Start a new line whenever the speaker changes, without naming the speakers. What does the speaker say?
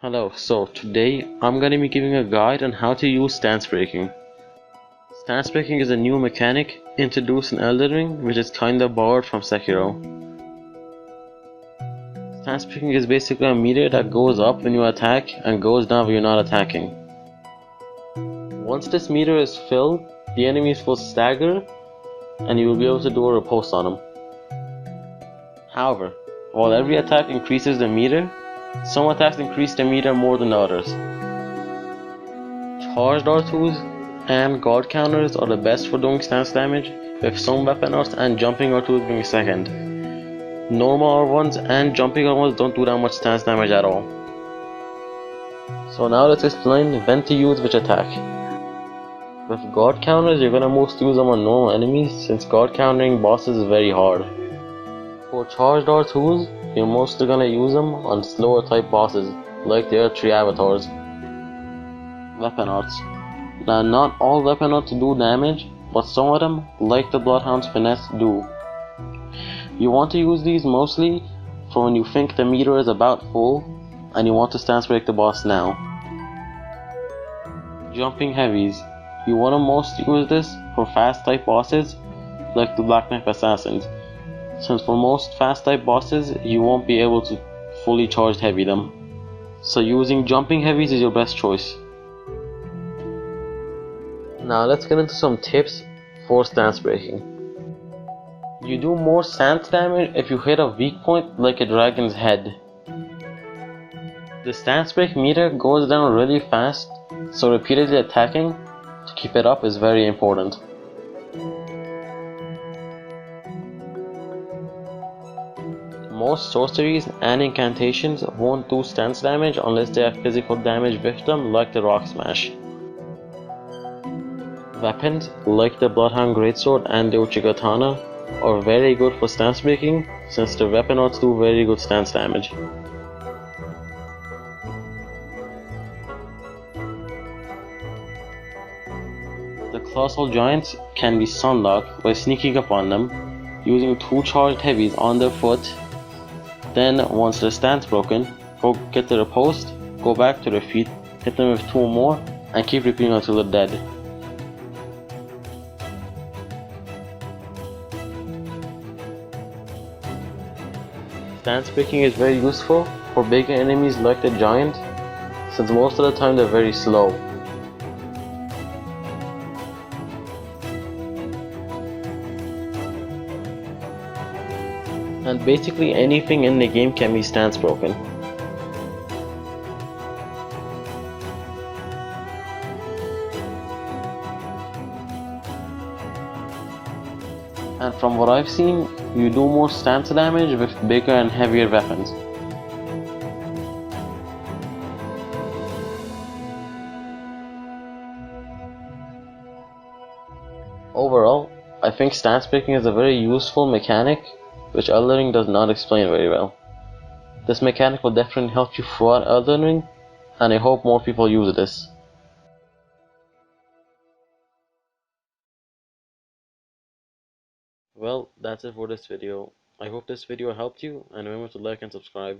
Hello, so today I'm going to be giving a guide on how to use stance breaking. Stance breaking is a new mechanic introduced in Elden Ring which is kinda borrowed from Sekiro. Stance breaking is basically a meter that goes up when you attack and goes down when you're not attacking. Once this meter is filled, the enemies will stagger and you will be able to do a riposte on them. However, while every attack increases the meter, some attacks increase the meter more than others. Charged R2s and guard counters are the best for doing stance damage, with some weapon arts and jumping R2s being second. Normal R1s and jumping R1s don't do that much stance damage at all. So now let's explain when to use which attack. With guard counters, you're gonna mostly use them on normal enemies since guard countering bosses is very hard. For charged R2s, you're mostly gonna use them on slower type bosses like the other 3 avatars. Weapon arts. Now not all weapon arts do damage, but some of them, like the Bloodhound's Finesse, do. You want to use these mostly for when you think the meter is about full and you want to stance break the boss now. Jumping Heavies. You want to mostly use this for fast type bosses like the Black Knife Assassins, since for most fast type bosses you won't be able to fully charged heavy them. So using Jumping Heavies is your best choice. Now let's get into some tips for stance breaking. You do more stance damage if you hit a weak point like a dragon's head. The stance break meter goes down really fast, so repeatedly attacking to keep it up is very important. Most sorceries and incantations won't do stance damage unless they have physical damage with them, like the Rock Smash. Weapons like the Bloodhound Greatsword and the Uchigatana are very good for stance breaking since the weapon arts do very good stance damage. The Colossal Joints can be sunlocked by sneaking up on them, using 2 charged heavies on their foot. Then once their stance broken, go get to the post, go back to their feet, hit them with 2 more, and keep repeating until they're dead. Stance breaking is very useful for bigger enemies like the giant, since most of the time they're very slow. And basically anything in the game can be stance broken. And from what I've seen, you do more stance damage with bigger and heavier weapons. Overall, I think stance breaking is a very useful mechanic which Elden Ring does not explain very well. This mechanic will definitely help you throughout Elden Ring, and I hope more people use this. Well, that's it for this video. I hope this video helped you, and remember to like and subscribe.